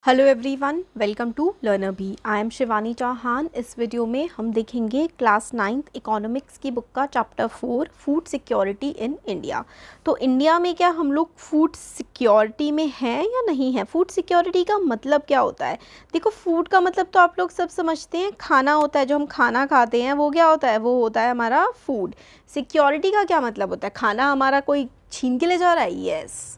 Hello everyone, welcome to learner bee. I am Shivani Chauhan. इस video में हम देखेंगे क्लास 9th इकोनॉमिक्स की बुक का chapter 4 food security in India. तो इंडिया में क्या हम लोग फूड सिक्योरिटी में हैं या नहीं है? फूड सिक्योरिटी का मतलब क्या होता है? देखो, फूड का मतलब तो आप लोग सब समझते हैं, खाना होता है। जो हम खाना खाते हैं वो क्या होता है? वो होता है हमारा फूड। सिक्योरिटी का क्या मतलब होता है? खाना हमारा कोई छीन के ले जा रहा है? यस।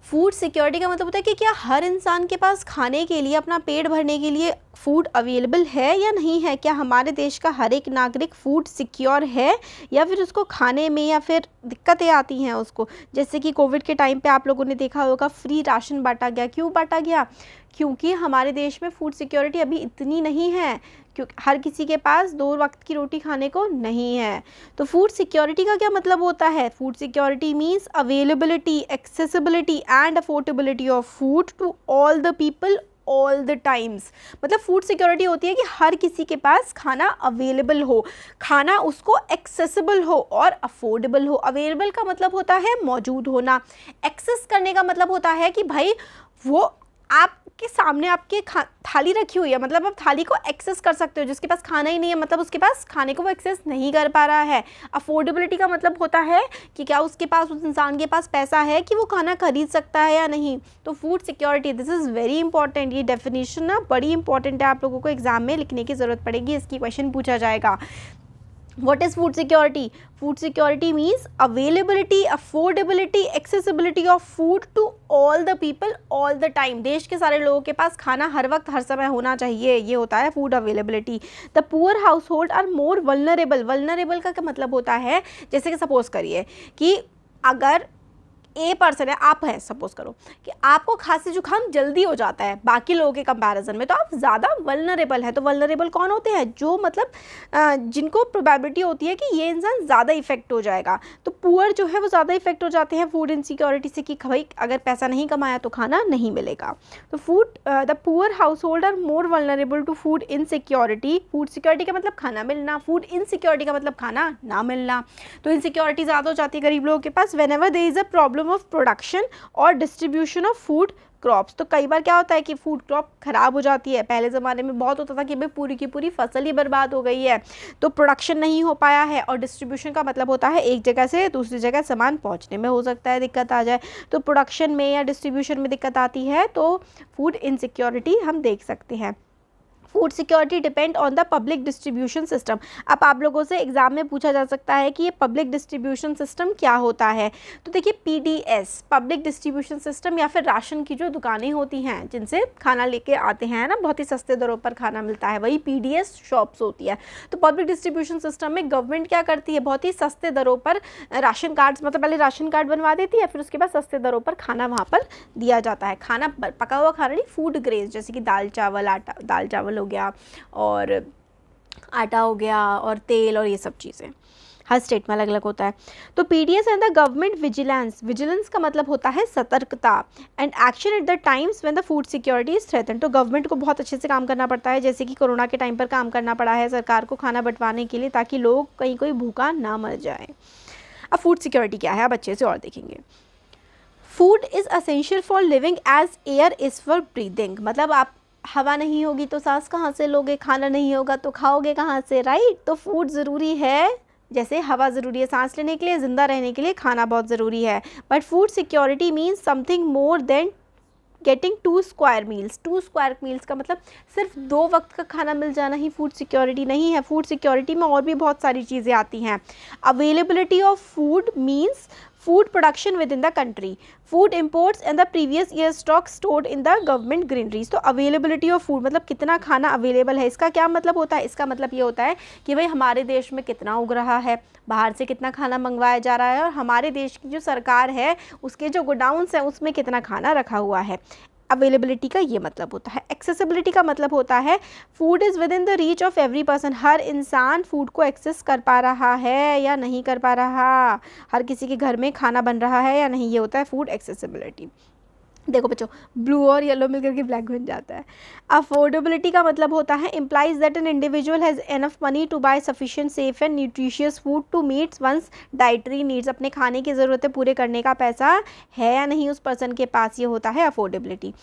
फूड सिक्योरिटी का मतलब होता है कि क्या हर इंसान के पास खाने के लिए, अपना पेट भरने के लिए फूड अवेलेबल है या नहीं है? क्या हमारे देश का हर एक नागरिक फूड सिक्योर है या फिर उसको खाने में या फिर दिक्कतें आती हैं उसको? जैसे कि कोविड के टाइम पे आप लोगों ने देखा होगा, फ्री राशन बांटा गया। क्यों बांटा गया? क्योंकि हमारे देश में फूड सिक्योरिटी अभी इतनी नहीं है, क्योंकि हर किसी के पास 2 वक्त की रोटी खाने को नहीं है। तो फूड सिक्योरिटी का क्या मतलब होता है? Food security means availability, accessibility and affordability of food to all the people all the times. मतलब फूड सिक्योरिटी होती है कि हर किसी के पास खाना अवेलेबल हो, खाना उसको एक्सेसिबल हो और अफोर्डेबल हो। अवेलेबल का मतलब होता है मौजूद होना, एक्सेस करने का मतलब होता है कि भाई वो आपके सामने आपके थाली रखी हुई है, मतलब आप थाली को एक्सेस कर सकते हो। जिसके पास खाना ही नहीं है, मतलब उसके पास खाने को वो एक्सेस नहीं कर पा रहा है। अफोर्डेबिलिटी का मतलब होता है कि क्या उसके पास, उस इंसान के पास पैसा है कि वो खाना खरीद सकता है या नहीं। तो food security, this is very important. ये डेफिनेशन ना बड़ी इंपॉर्टेंट है, आप लोगों को एग्जाम में लिखने की ज़रूरत पड़ेगी, इसकी क्वेश्चन पूछा जाएगा। What is food security? Food security means availability, affordability, accessibility of food to all the people all the time. देश के सारे लोगों के पास खाना हर वक्त हर समय होना चाहिए, ये होता है food availability. The poor household are more vulnerable. Vulnerable का क्या मतलब होता है? जैसे कि सपोज करिए कि अगर ए पर्सन है, आप हैं, सपोज करो कि आपको खांसी जुकाम जल्दी हो जाता है बाकी लोगों के कंपैरिजन में, तो आप ज़्यादा वल्नरेबल है। तो वल्नरेबल कौन होते हैं? जो मतलब जिनको प्रोबेबिलिटी होती है कि ये इंसान ज़्यादा इफेक्ट हो जाएगा। तो पुअर जो है वो ज़्यादा इफेक्ट हो जाते हैं फूड इनसिक्योरिटी से, कि भाई अगर पैसा नहीं कमाया तो खाना नहीं मिलेगा। तो the poor household are more vulnerable to food insecurity. Food security का मतलब खाना मिलना, फूड इनसिक्योरिटी का मतलब खाना ना मिलना। तो इनसिक्योरिटी ज़्यादा हो जाती है गरीब लोगों के पास whenever there is a problem of production और डिस्ट्रीब्यूशन ऑफ फूड क्रॉप्स। तो कई बार क्या होता है कि फूड क्रॉप खराब हो जाती है। पहले ज़माने में बहुत होता था कि भाई पूरी की पूरी फसल ही बर्बाद हो गई है, तो प्रोडक्शन नहीं हो पाया है। और डिस्ट्रीब्यूशन का मतलब होता है एक जगह से दूसरी जगह सामान पहुंचने में हो सकता है दिक्कत आ जाए। तो प्रोडक्शन में या डिस्ट्रीब्यूशन में दिक्कत आती है तो फूड इनसिक्योरिटी हम देख सकते हैं। Food security depend on the public distribution system. अब आप लोगों से एग्जाम में पूछा जा सकता है कि ये पब्लिक डिस्ट्रीब्यूशन सिस्टम क्या होता है? तो देखिए, पीडीएस, पब्लिक डिस्ट्रीब्यूशन सिस्टम, या फिर राशन की जो दुकानें होती हैं जिनसे खाना लेके आते हैं ना, बहुत ही सस्ते दरों पर खाना मिलता है, वही पीडीएस शॉप्स होती है। तो पब्लिक डिस्ट्रीब्यूशन सिस्टम में गवर्नमेंट क्या करती है? बहुत ही सस्ते दरों पर राशन कार्ड्स, मतलब पहले राशन कार्ड बनवा देती है, फिर उसके बाद सस्ते दरों पर खाना वहाँ पर दिया जाता है। खाना पका हुआ खाना नहीं, फूड ग्रेन्स, जैसे कि दाल चावल, आटा, दाल चावल हो गया और आटा हो गया और तेल और ये सब चीज़ें। हर स्टेट में अलग अलग होता है। तो PDS and the government vigilance. Vigilance का मतलब होता है सतर्कता and action at the times when the food security is threaten. तो गवर्नमेंट को बहुत अच्छे से काम करना पड़ता है, जैसे कि कोरोना के टाइम पर काम करना पड़ा है सरकार को खाना बंटवाने के लिए, ताकि लोग कहीं कोई भूखा ना मर जाए। अब फूड सिक्योरिटी क्या है, अब अच्छे से और देखेंगे। Food is essential for living as air is for breathing. मतलब आप, हवा नहीं होगी तो सांस कहाँ से लोगे, खाना नहीं होगा तो खाओगे कहाँ से, राइट? तो फूड ज़रूरी है, जैसे हवा ज़रूरी है सांस लेने के लिए, ज़िंदा रहने के लिए खाना बहुत ज़रूरी है। But food security means something more than getting 2 square meals. 2 square meals का मतलब सिर्फ 2 वक्त का खाना मिल जाना ही फूड सिक्योरिटी नहीं है। फूड सिक्योरिटी में और भी बहुत सारी चीज़ें आती हैं। Availability of food means food production within the country, food imports and the previous year stock stored in the government granaries। तो availability of food मतलब कितना खाना अवेलेबल है, इसका क्या मतलब होता है? इसका मतलब ये होता है कि भाई हमारे देश में कितना उग रहा है, बाहर से कितना खाना मंगवाया जा रहा है, और हमारे देश की जो सरकार है उसके जो गोडाउन्स हैं उसमें कितना खाना रखा हुआ है। अवेलेबिलिटी का ये मतलब होता है। एक्सेसिबिलिटी का मतलब होता है food is within the reach of every person. हर इंसान फूड को एक्सेस कर पा रहा है या नहीं कर पा रहा, हर किसी के घर में खाना बन रहा है या नहीं, ये होता है फूड एक्सेसिबिलिटी। देखो बच्चों, ब्लू और येलो मिलकर के ब्लैक बन जाता है। अफोर्डेबिलिटी का मतलब होता है implies that an individual has enough money to buy sufficient safe and nutritious food to meets one's dietary needs. अपने खाने की ज़रूरतें पूरे करने का पैसा है या नहीं उस पर्सन के पास, ये होता है affordability.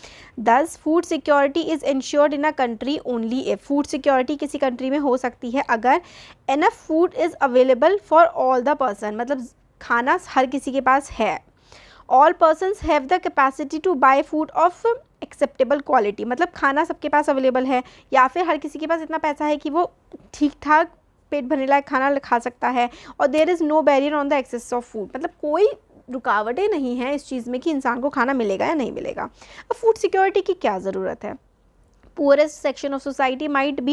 Thus food security is ensured in a country only if. Food security किसी कंट्री में हो सकती है अगर enough food is available for all the person, मतलब खाना हर किसी के पास है। All persons have the capacity to buy food of acceptable quality, मतलब खाना सबके पास अवेलेबल है, या फिर हर किसी के पास इतना पैसा है कि वो ठीक ठाक पेट भरने लायक खाना खा सकता है। और there is no barrier on the access of food, मतलब कोई रुकावटें नहीं हैं इस चीज़ में कि इंसान को खाना मिलेगा या नहीं मिलेगा। अब फूड सिक्योरिटी की क्या ज़रूरत है? poorest section of society might be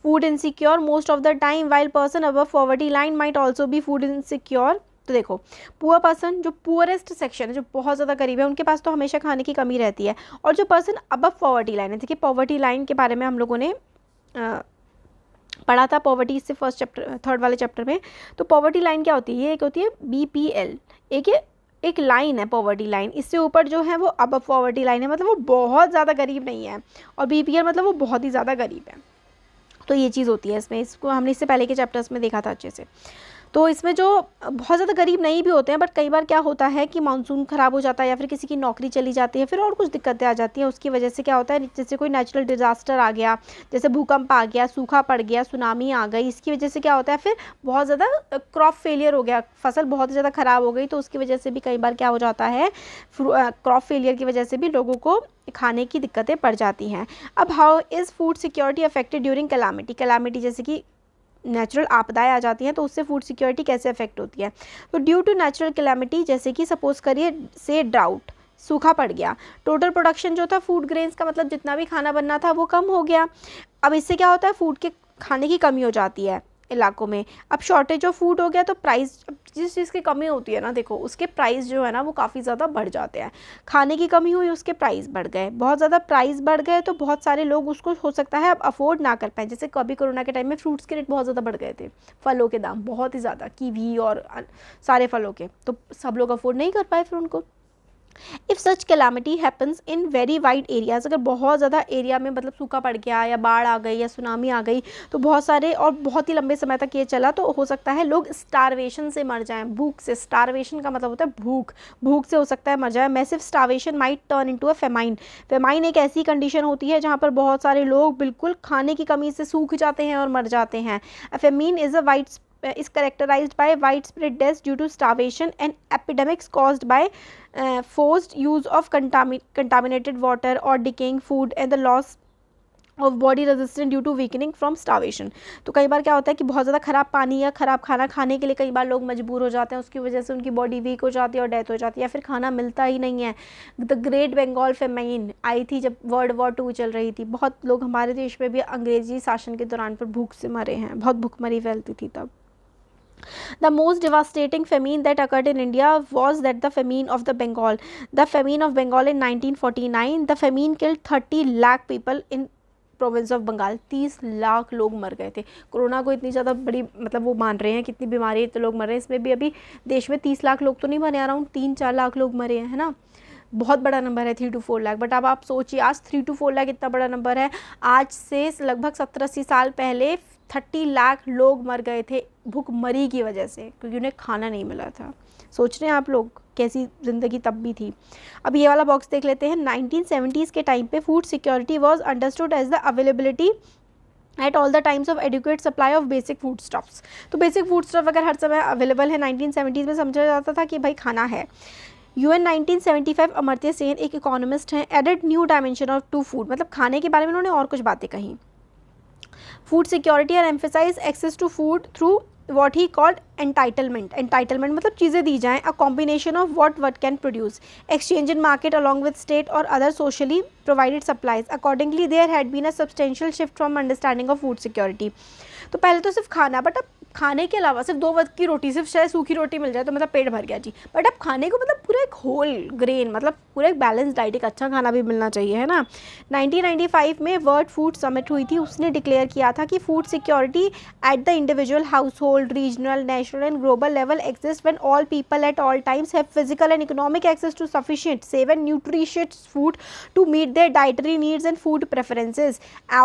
food insecure most of the time while person above poverty line might also be food insecure। तो देखो, पुअर पर्सन, जो पुअरेस्ट सेक्शन है, जो बहुत ज़्यादा गरीब है, उनके पास तो हमेशा खाने की कमी रहती है। और जो पर्सन अबव पॉवर्टी लाइन है, देखिए पॉवर्टी लाइन के बारे में हम लोगों ने पढ़ा था, पॉवर्टी इससे फर्स्ट चैप्टर थर्ड वाले चैप्टर में। तो पॉवर्टी लाइन क्या होती है? ये एक होती है BPL, एक लाइन है पॉवर्टी लाइन, इससे ऊपर जो है वो अबव पॉवर्टी लाइन है, मतलब वो बहुत ज़्यादा गरीब नहीं है। और BPL मतलब वो बहुत ही ज़्यादा गरीब है। तो ये चीज़ होती है इसमें, इसको हमने इससे पहले के चैप्टर्स में देखा था अच्छे से। तो इसमें जो बहुत ज़्यादा गरीब नहीं भी होते हैं, बट कई बार क्या होता है कि मानसून ख़राब हो जाता है या फिर किसी की नौकरी चली जाती है, फिर और कुछ दिक्कतें आ जाती हैं, उसकी वजह से क्या होता है, जैसे कोई नेचुरल डिज़ास्टर आ गया, जैसे भूकंप आ गया, सूखा पड़ गया, सुनामी आ गई, इसकी वजह से क्या होता है, फिर बहुत ज़्यादा क्रॉप फेलियर हो गया, फसल बहुत ज़्यादा ख़राब हो गई, तो उसकी वजह से भी कई बार क्या हो जाता है, क्रॉप फेलियर की वजह से भी लोगों को खाने की दिक्कतें पड़ जाती हैं। अब how is food security affected during calamity? Calamity जैसे कि नेचुरल आपदाएं आ जाती हैं, तो उससे फूड सिक्योरिटी कैसे अफेक्ट होती है? तो ड्यू टू नेचुरल कैलामिटी, जैसे कि सपोज करिए से ड्राउट, सूखा पड़ गया, टोटल प्रोडक्शन जो था फूड ग्रेन्स का, मतलब जितना भी खाना बनना था वो कम हो गया। अब इससे क्या होता है, फूड के खाने की कमी हो जाती है इलाकों में। अब शॉर्टेज ऑफ फूड हो गया तो प्राइस, जिस चीज़ की कमी होती है ना, देखो उसके प्राइस जो है ना वो काफ़ी ज़्यादा बढ़ जाते हैं। खाने की कमी हुई, उसके प्राइस बढ़ गए, बहुत ज़्यादा प्राइस बढ़ गए, तो बहुत सारे लोग उसको हो सकता है अब अफोर्ड ना कर पाए। जैसे कभी कोरोना के टाइम में फ्रूट्स के रेट बहुत ज़्यादा बढ़ गए थे, फलों के दाम बहुत ही ज़्यादा, कीवी और सारे फलों के, तो सब लोग अफोर्ड नहीं कर पाए फिर उनको। If such calamity happens in very wide areas, अगर बहुत ज़्यादा एरिया में मतलब सूखा पड़ गया या बाढ़ आ गई या सुनामी आ गई, तो बहुत सारे और बहुत ही लंबे समय तक ये चला, तो हो सकता है लोग स्टारवेशन से मर जाएं, भूख से। स्टारवेशन का मतलब होता है भूख, भूख से हो सकता है मर जाए। Massive starvation might turn into a famine. Famine एक ऐसी कंडीशन होती है जहाँ पर बहुत सारे लोग बिल्कुल खाने की कमी से सूख जाते हैं और मर जाते हैं। Famine is a wide is characterized by widespread deaths due to starvation and epidemics caused by forced use of contaminated water or decaying food and the loss of body resistant due to weakening from starvation. तो कई बार क्या होता है कि बहुत ज़्यादा ख़राब पानी या ख़राब खाना खाने के लिए कई बार लोग मजबूर हो जाते हैं, उसकी वजह से उनकी बॉडी वीक हो जाती है और डेथ हो जाती है, या फिर खाना मिलता ही नहीं है। द ग्रेट बंगाल फेमाइन आई थी जब World War II चल रही थी, बहुत लोग हमारे देश में भी अंग्रेजी शासन के दौरान पर भूख से मरे हैं, बहुत भूखमरी फैलती थी तब। The most devastating famine that occurred in India was that the famine of the Bengal. The famine of Bengal in 1949. The famine killed 30 lakh people in province of Bengal. 30 lakh लोग मर गए थे। कोरोना को इतनी ज़्यादा बड़ी मतलब वो मान रहे हैं कितनी बीमारी है तो लोग मर रहे हैं, इसमें भी अभी देश में 30 लाख लोग तो नहीं मरे, अराउंड 3-4 लाख लोग मरे हैं, है ना। बहुत बड़ा नंबर है 3 to 4 लाख। बट अब आप सोचिए आज 3 to 4 लाख इतना बड़ा नंबर है, आज से लगभग 70-80 साल पहले 30 लाख लोग मर गए थे भूखमरी की वजह से, क्योंकि उन्हें खाना नहीं मिला था। सोच रहे हैं आप लोग कैसी ज़िंदगी तब भी थी। अब ये वाला बॉक्स देख लेते हैं। 1970s के टाइम पे food security was understood as the availability at all the times of adequate supply of basic food stuffs. तो बेसिक फूड स्टफ अगर हर समय अवेलेबल है 1970s में, समझा जाता था कि भाई खाना है। UN 1975 अमर्त्य सेन एक इकोनॉमिस्ट हैं, added new dimension of to food, मतलब खाने के बारे में उन्होंने और कुछ बातें कही। फूड सिक्योरिटी और emphasise access to food through what he called entitlement. Entitlement मतलब चीज़ें दी जाएँ, a combination of what can produce, exchange in market along with state और other socially provided supplies. Accordingly there had been a substantial shift from understanding of food security. तो पहले तो सिर्फ खाना, बट अब खाने के अलावा सिर्फ 2 वक्त की रोटी, सिर्फ शायद सूखी रोटी मिल जाए तो मतलब पेट भर गया जी, बट आप खाने को मतलब पूरा एक होल ग्रेन, मतलब पूरा एक बैलेंस डाइट, एक अच्छा खाना भी मिलना चाहिए, है ना। 1995 में वर्ल्ड फूड समिट हुई थी, उसने डिक्लेयर किया था कि food security at the individual, household, regional, national and global level exist when all people at all times have physical and economic access to sufficient, safe and nutritious food to meet their dietary needs and food preferences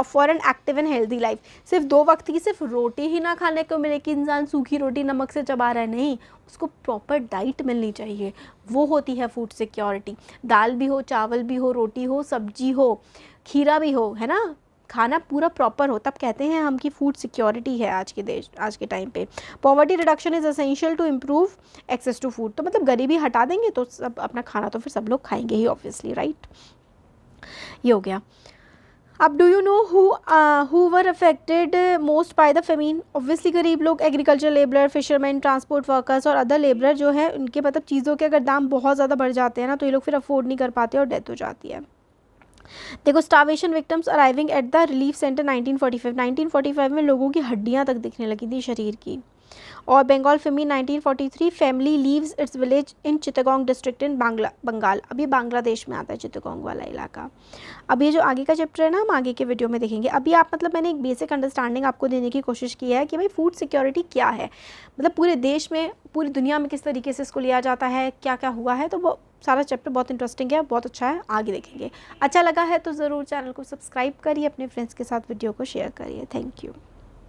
for an active and healthy life. सिर्फ 2 वक्त की सिर्फ रोटी ही ना खाने को मिले कि इंसान सूखी रोटी नमक से चबा रहा है, नहीं, उसको प्रॉपर डाइट मिलनी चाहिए, वो होती है फूड सिक्योरिटी। दाल भी हो, चावल भी हो, रोटी हो, सब्जी हो, खीरा भी हो, है ना, खाना पूरा प्रॉपर हो, तब कहते हैं हम कि फूड सिक्योरिटी है आज के टाइम पे। Poverty reduction is essential to improve access to food, तो मतलब गरीबी हटा देंगे तो सब अपना खाना तो फिर सब लोग खाएंगे ही ऑब्वियसली, राइट। ये हो गया। अब do you know who were affected most by the famine? Obviously गरीब लोग, agriculture labour, fisherman, transport workers और अदर लेबर जो है, उनके मतलब चीज़ों के अगर दाम बहुत ज़्यादा बढ़ जाते हैं ना तो ये लोग फिर अफोर्ड नहीं कर पाते और डेथ हो जाती है। देखो, starvation victims arriving at the relief centre 1945 में लोगों की हड्डियां तक दिखने लगी थी शरीर की। और Bengal famine 1943, family leaves its village in Chittagong district in Bengal, अब ये बांग्लादेश में आता है चित्तगोंग वाला इलाका। अब ये जो आगे का चैप्टर है ना, हम आगे के वीडियो में देखेंगे। अभी आप मतलब मैंने एक बेसिक अंडरस्टैंडिंग आपको देने की कोशिश की है कि भाई फूड सिक्योरिटी क्या है, मतलब पूरे देश में, पूरी दुनिया में किस तरीके से इसको लिया जाता है, क्या क्या हुआ है, तो वो सारा चैप्टर बहुत इंटरेस्टिंग है, बहुत अच्छा है, आगे देखेंगे। अच्छा लगा है तो ज़रूर चैनल को सब्सक्राइब करिए, अपने फ्रेंड्स के साथ वीडियो को शेयर करिए। Thank you.